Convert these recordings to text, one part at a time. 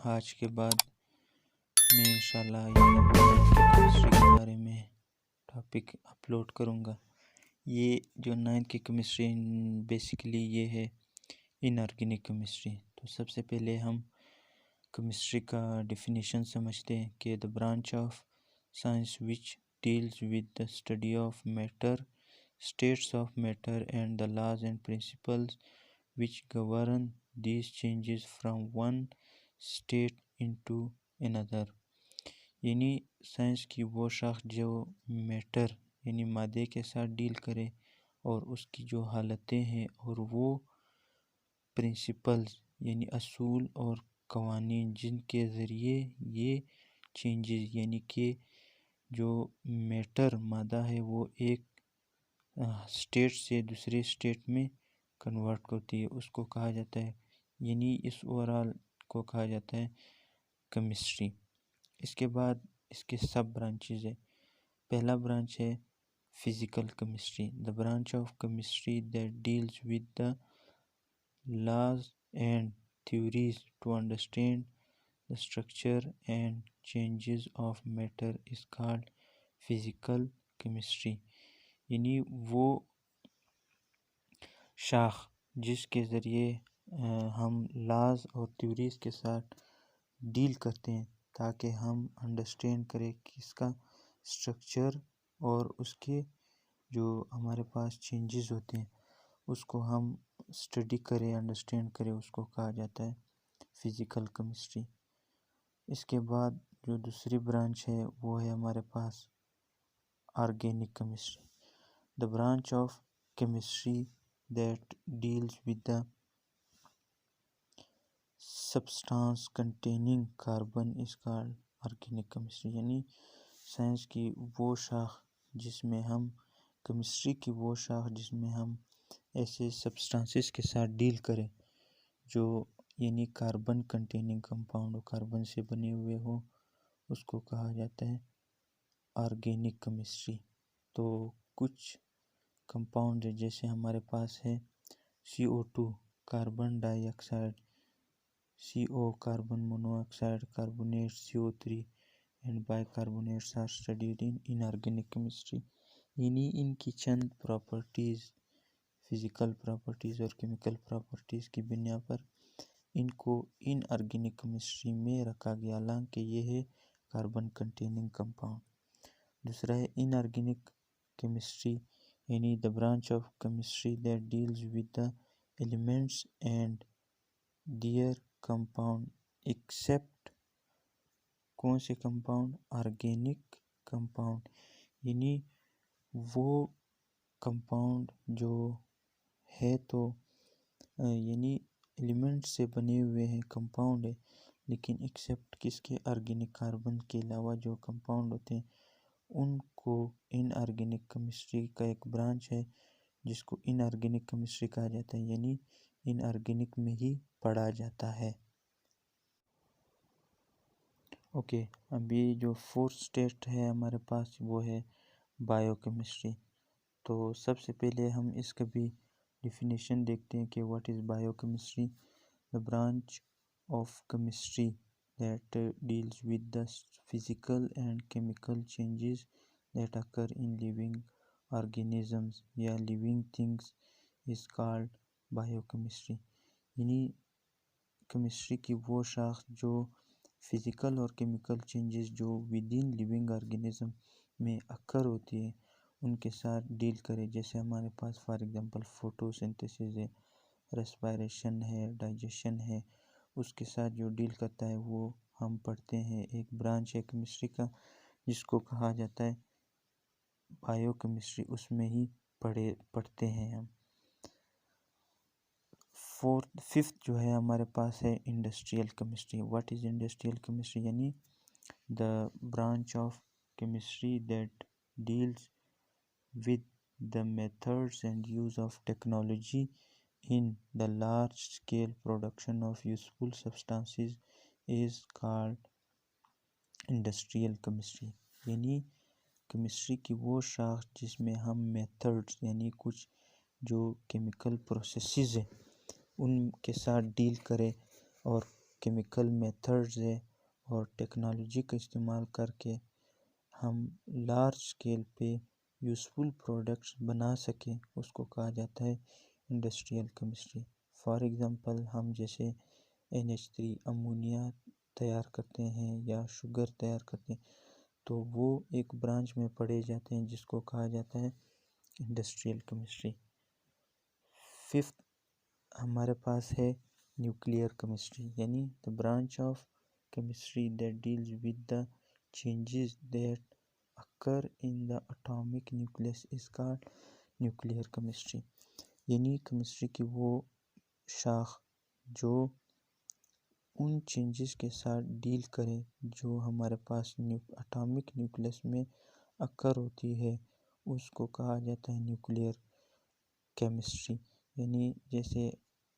آج کے بعد میں انشاءاللہ کیمسٹری کے بارے میں ٹاپک اپلوڈ کروں گا۔ یہ جو 9th کی کیمسٹری بیسیکلی یہ ہے ان آرگینک کیمسٹری۔ تو سب سے پہلے ہم کیمسٹری کا ڈیفینیشن سمجھتے ہیں کہ the branch of science which deals with the study of matter, states of matter and the laws and principles which govern these changes from one state into another۔ یعنی science کی وہ شاخ جو metre یعنی مادے کے ساتھ ڈیل کرے اور اس کی جو حالتیں ہیں اور وہ پرنسپلز یعنی اصول اور قوانین جن کے ذریعے یہ چینجز یعنی کہ جو میٹر مادہ ہے وہ ایک اسٹیٹ سے دوسرے اسٹیٹ میں کنورٹ ہوتی ہے، اس کو کہا جاتا ہے، یعنی اس اوورال کو کہا جاتا ہے کیمسٹری۔ اس کے بعد اس کے سب برانچز ہے۔ پہلا برانچ ہے physical chemistry, the branch of chemistry that deals with the laws and theories to understand the structure and changes of matter is called physical chemistry. یعنی وہ شاخ جس کے ذریعے ہم لاز اور تھیوریز کے ساتھ ڈیل کرتے ہیں تاکہ ہم انڈرسٹینڈ کریں کہ اس کا اسٹرکچر اور اس کے جو ہمارے پاس چینجز ہوتے ہیں اس کو ہم اسٹڈی کریں، انڈرسٹینڈ کریں، اس کو کہا جاتا ہے فزیکل کیمسٹری۔ اس کے بعد جو دوسری برانچ ہے وہ ہے ہمارے پاس organic chemistry, the branch of chemistry that deals with the substance containing carbon is called organic chemistry۔ یعنی سائنس کی وہ شاخ جس میں ہم کیمسٹری کی وہ شاخ جس میں ہم ایسے سبسٹانسز کے ساتھ ڈیل کریں جو یعنی کاربن کنٹیننگ کمپاؤنڈ ہو، کاربن سے بنے ہوئے ہو، اس کو کہا جاتا ہے آرگینک کیمسٹری۔ تو کچھ کمپاؤنڈ جیسے ہمارے پاس ہے CO2 carbon dioxide, CO carbon monoxide, carbonate CO3 and bicarbonates are studied in inorganic chemistry. یعنی ان کی چند پراپرٹیز، فزیکل پراپرٹیز اور کیمیکل پراپرٹیز کی بنا پر ان کو ان آرگینک کیمسٹری میں رکھا گیا، حالانکہ یہ ہے کاربن کنٹیننگ کمپاؤنڈ۔ دوسرا ہے ان آرگینک کیمسٹری یعنی the branch of chemistry that deals with the elements and their compound except کون سے کمپاؤنڈ؟ آرگینک کمپاؤنڈ، یعنی وہ کمپاؤنڈ جو ہے تو یعنی ایلیمنٹ سے بنے ہوئے ہیں، کمپاؤنڈ ہے، لیکن ایکسیپٹ کس کے؟ آرگینک کاربن کے علاوہ جو کمپاؤنڈ ہوتے ہیں ان کو ان آرگینک کیمسٹری کا ایک برانچ ہے جس کو ان آرگینک کیمسٹری کہا جاتا ہے، یعنی ان آرگینک میں ہی پڑھا جاتا ہے۔ اوکے، ابھی جو فورتھ اسٹیٹ ہے ہمارے پاس وہ ہے بایو کیمسٹری۔ تو سب سے پہلے ہم اس کا بھی ڈیفینیشن دیکھتے ہیں کہ what is bio chemistry, the branch of chemistry that deals with the physical and chemical changes that occur in living organisms یا living things is called biochemistry۔ یعنی کیمسٹری کی وہ شاخ جو فزیکل اور کیمیکل چینجز جو ودین لیونگ آرگینزم میں اکر ہوتی ہے ان کے ساتھ ڈیل کرے، جیسے ہمارے پاس فار ایگزامپل فوٹو سنتھیسس ہے، ریسپائریشن ہے، ڈائجیشن ہے، اس کے ساتھ جو ڈیل کرتا ہے وہ ہم پڑھتے ہیں، ایک برانچ ہے کیمسٹری کا جس کو کہا جاتا ہے بایو کیمسٹری، اس میں ہی پڑھتے ہیں ہم۔ ففتھ جو ہے ہمارے پاس ہے industrial chemistry. What is industrial chemistry? یعنی the branch of chemistry that deals with the methods and use of technology in the large scale production of useful substances is called industrial chemistry۔ یعنی chemistry کی وہ شاخ جس میں ہم methods یعنی کچھ جو کیمیکل پروسیسز ہیں ان کے ساتھ ڈیل کریں اور کیمیکل میتھڈز ہے اور ٹیکنالوجی کا استعمال کر کے ہم لارج اسکیل پہ یوزفل پروڈکٹس بنا سکیں، اس کو کہا جاتا ہے انڈسٹریل کیمسٹری۔ فار ایگزامپل ہم جیسے NH3 امونیا تیار کرتے ہیں یا شوگر تیار کرتے ہیں تو وہ ایک برانچ میں پڑھے جاتے ہیں جس کو کہا جاتا ہے انڈسٹریل کیمسٹری۔ ففتھ ہمارے پاس ہے نیوکلیئر کیمسٹری، یعنی the branch of chemistry that deals with the changes that occur in the atomic nucleus is called nuclear chemistry، یعنی کیمسٹری کی وہ شاخ جو ان چینجز کے ساتھ ڈیل کرے جو ہمارے پاس اٹامک نیوکلیس میں اکر ہوتی ہے، اس کو کہا جاتا ہے نیوکلیئر کیمسٹری۔ یعنی جیسے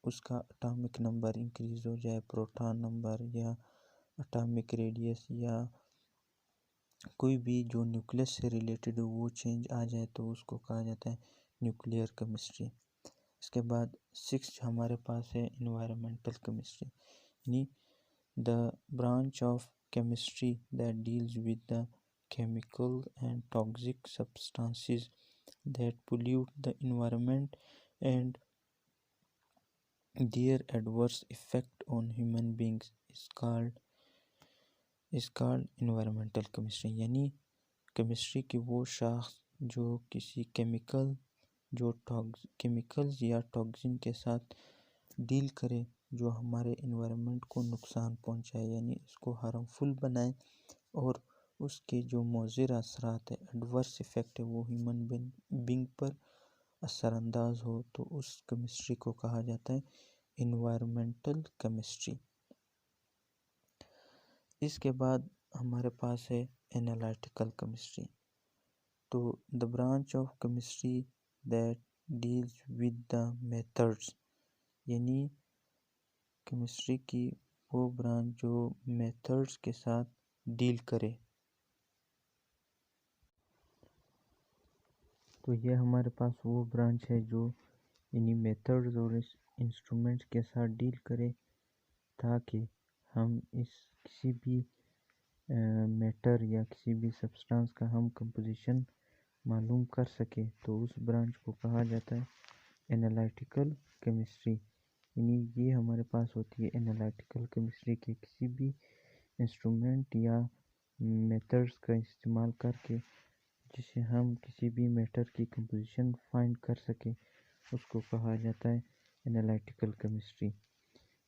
اس کا اٹامک نمبر انکریز ہو جائے، پروٹون نمبر یا اٹامک ریڈیس یا کوئی بھی جو نیوکلیس سے ریلیٹڈ وہ چینج آ جائے تو اس کو کہا جاتا ہے نیوکلیئر کیمسٹری۔ اس کے بعد 6 ہمارے پاس ہے انوائرمنٹل کیمسٹری، یعنی the branch of chemistry that deals with the chemical and toxic substances that pollute the environment and their adverse effect on human beings is called environmental chemistry، یعنی chemistry کی وہ شاخ جو کسی کیمیکلز یا toxin کے ساتھ ڈیل کرے جو ہمارے انوائرمنٹ کو نقصان پہنچائے، یعنی اس کو ہارمفل بنائے اور اس کے جو مضر اثرات ہے، ایڈورس ایفیکٹ ہے، وہ ہیومن بینگ پر اثر انداز ہو تو اس کیمسٹری کو کہا جاتا ہے انوائرمنٹل کیمسٹری۔ اس کے بعد ہمارے پاس ہے انالائٹیکل کیمسٹری۔ تو the branch of chemistry that deals with the methods، یعنی کیمسٹری کی وہ برانچ جو میتھڈز کے ساتھ ڈیل کرے۔ تو یہ ہمارے پاس وہ برانچ ہے جو یعنی میتھڈز اور انسٹرومنٹس کے ساتھ ڈیل کرے تاکہ ہم کسی بھی میٹر یا کسی بھی سبسٹانس کا ہم کمپوزیشن معلوم کر سکے، تو اس برانچ کو کہا جاتا ہے انالائٹیکل کیمسٹری۔ یعنی یہ ہمارے پاس ہوتی ہے انالائٹیکل کیمسٹری کے کسی بھی انسٹرومنٹ یا میتھڈز کا استعمال کر کے جسے ہم کسی بھی میٹر کی کمپوزیشن فائنڈ کر سکیں، اس کو کہا جاتا ہے انالائٹیکل کیمسٹری۔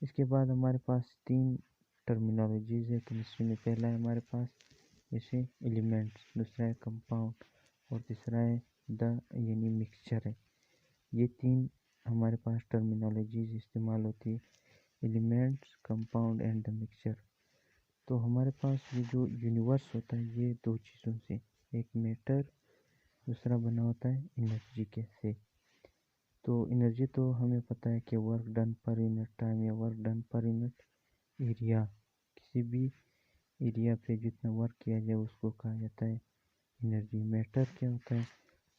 اس کے بعد ہمارے پاس 3 ٹرمینالوجیز ہے کیمسٹری میں۔ پہلا ہے ہمارے پاس جیسے ایلیمنٹس، دوسرا ہے کمپاؤنڈ اور تیسرا ہے یعنی مکسچر ہے۔ یہ 3 ہمارے پاس ٹرمینالوجیز استعمال ہوتی ہے، elements, compound and the mixture. تو ہمارے پاس یہ جو یونیورس ہوتا ہے یہ 2 چیزوں سے، ایک میٹر، دوسرا بنا ہوتا ہے انرجی کے سے۔ تو انرجی تو ہمیں پتہ ہے کہ work done per unit time یا work done per unit area, کسی بھی ایریا پہ جتنا ورک کیا جائے اس کو کہا جاتا ہے انرجی۔ میٹر کیا ہوتا ہے؟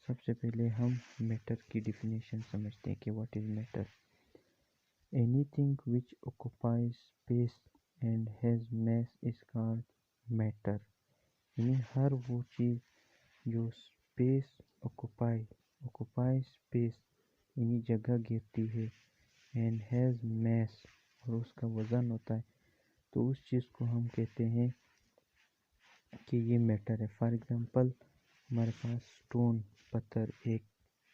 سب سے پہلے ہم میٹر کی ڈیفینیشن سمجھتے ہیں کہ what is matter. Anything which occupies space and has mass is called matter، یعنی ہر وہ چیز جو اسپیس occupy space یعنی جگہ گھیرتی ہے، and has mass اور اس کا وزن ہوتا ہے، تو اس چیز کو ہم کہتے ہیں کہ یہ میٹر ہے۔ فار ایگزامپل ہمارے پاس سٹون، پتھر ایک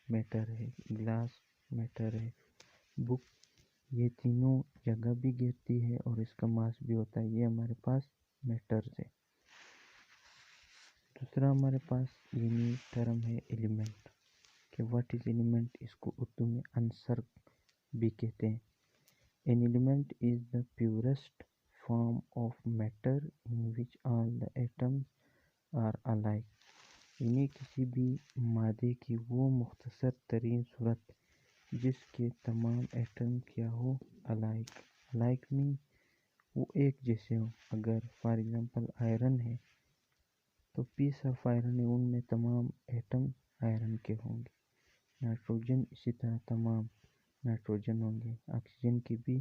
میٹر ہے، گلاس میٹر ہے، بک، یہ تینوں جگہ بھی گھیرتی ہے اور اس کا ماس بھی ہوتا ہے، یہ ہمارے پاس میٹرز ہے۔ دوسرا ہمارے پاس یعنی ٹرم ہے ایلیمنٹ، کہ واٹ از ایلیمنٹ، اس کو اردو میں عنصر بھی کہتے ہیں۔ An element is the purest form of matter in which all the atoms are alike، یعنی کسی بھی مادے کی وہ مختصر ترین صورت جس کے تمام ایٹم کیا ہو، alike مین وہ ایک جیسے ہوں۔ اگر فار ایگزامپل آئرن ہے تو پیس آف آئرن ہے، ان میں تمام ایٹم آئرن کے ہوں گے۔ نائٹروجن اسی طرح تمام نائٹروجن ہوں گے۔ آکسیجن کی بھی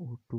O2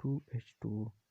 2H2O,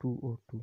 2O2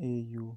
Au,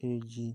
Ag,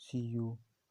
Cu,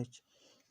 H।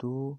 2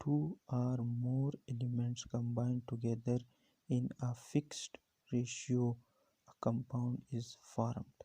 2 or more elements combine together in a fixed ratio, a compound is formed।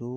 2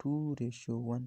2:1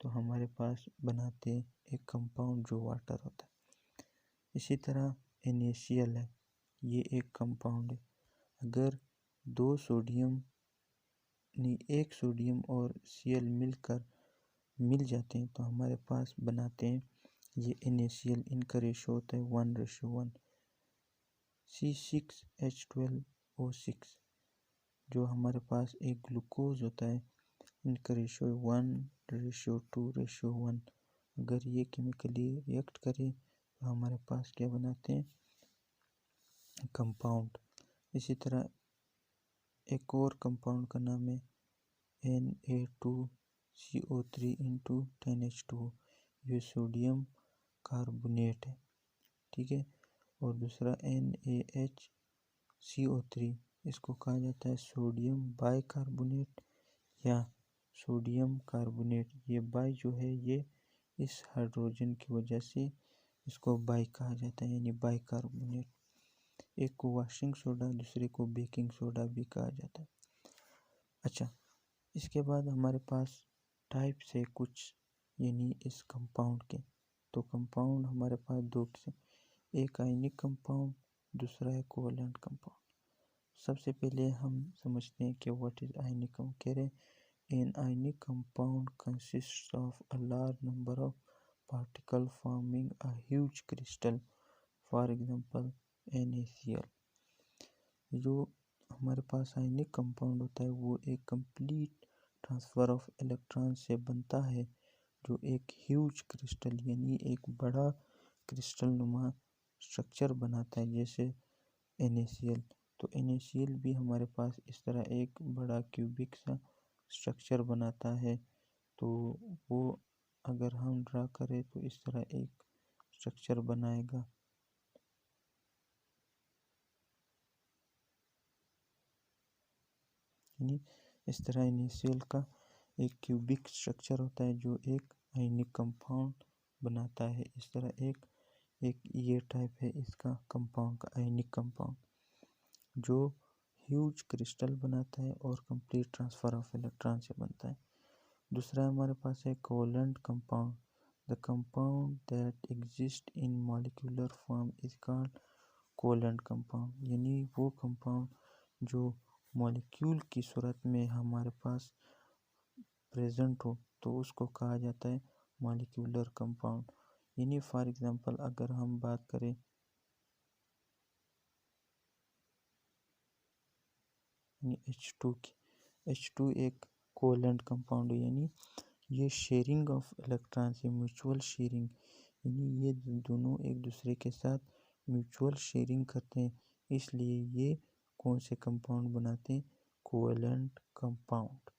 تو ہمارے پاس بناتے ہیں ایک کمپاؤنڈ جو واٹر ہوتا ہے۔ اسی طرح NaCl ہے، یہ ایک کمپاؤنڈ ہے۔ اگر ایک سوڈیم اور Cl مل جاتے ہیں تو ہمارے پاس بناتے ہیں یہ NaCl۔ ان کا ریشو ہوتا ہے 1:1۔ C6H12O6 جو ہمارے پاس ایک گلوکوز ہوتا ہے، ان کا ریشو 1:2:1۔ اگر یہ کیمیکلی ریئیکٹ کرے تو ہمارے پاس کیا بناتے ہیں؟ کمپاؤنڈ۔ اسی طرح ایک اور کمپاؤنڈ کا نام ہے Na2CO3 × 10H2، یہ سوڈیم کاربونیٹ ہے، ٹھیک ہے۔ اور دوسرا NaHCO3، اس کو کہا جاتا ہے سوڈیم بائی کاربونیٹ یا سوڈیم کاربونیٹ۔ یہ بائی جو ہے یہ اس ہائیڈروجن کی وجہ سے اس کو بائی کہا جاتا ہے، یعنی بائی کاربونیٹ۔ ایک کو واشنگ سوڈا، دوسرے کو بیکنگ سوڈا بھی کہا جاتا ہے۔ اچھا، اس کے بعد ہمارے پاس ٹائپس ہے کچھ، یعنی اس کمپاؤنڈ کے۔ تو کمپاؤنڈ ہمارے پاس دو قسم، ایک آئینک کمپاؤنڈ، دوسرا ہے کوولنٹ کمپاؤنڈ۔ سب سے پہلے ہم سمجھتے ہیں کہ واٹ از آئینک کمپاؤنڈ۔ کہہ رہے ہیں an ionic compound consists of a large number of particles forming a huge crystal, for example NaCl۔ جو ہمارے پاس آئینک کمپاؤنڈ ہوتا ہے وہ ایک کمپلیٹ ٹرانسفر آف الیکٹران سے بنتا ہے، جو ایک ہیوج کرسٹل یعنی ایک بڑا کرسٹل نما اسٹرکچر بناتا ہے، جیسے NaCl۔ تو NaCl بھی ہمارے پاس اس طرح ایک بڑا کیوبک سا اسٹرکچر بناتا ہے۔ تو وہ اگر ہم ڈرا کریں تو اس طرح ایک اسٹرکچر بنائے گا۔ یعنی اس طرح NaCl کا ایک کیوبک اسٹرکچر ہوتا ہے جو ایک آئینک کمپاؤنڈ بناتا ہے۔ اس طرح ایک یہ ٹائپ ہے اس کا کمپاؤنڈ کا، آئینک کمپاؤنڈ جو ہیوج کرسٹل بناتا ہے اور کمپلیٹ ٹرانسفر آف الیکٹران سے بنتا ہے۔ دوسرا ہمارے پاس ہے کوولنٹ compound. The compound that exists in molecular form is called covalent compound۔ یعنی وہ کمپاؤنڈ جو مالیکیول کی صورت میں ہمارے پاس پریزنٹ ہو تو اس کو کہا جاتا ہے مالیکیولر کمپاؤنڈ۔ یعنی فار ایگزامپل اگر ہم بات کریں H2 کی، H2 ایک کوولنٹ کمپاؤنڈ ہے، یعنی یہ شیئرنگ آف الیکٹران سے، میوچول شیئرنگ، یعنی یہ دونوں ایک دوسرے کے ساتھ میوچول شیئرنگ کرتے ہیں، اس لیے یہ کون سے کمپاؤنڈ بناتے ہیں؟ کوولنٹ کمپاؤنڈ۔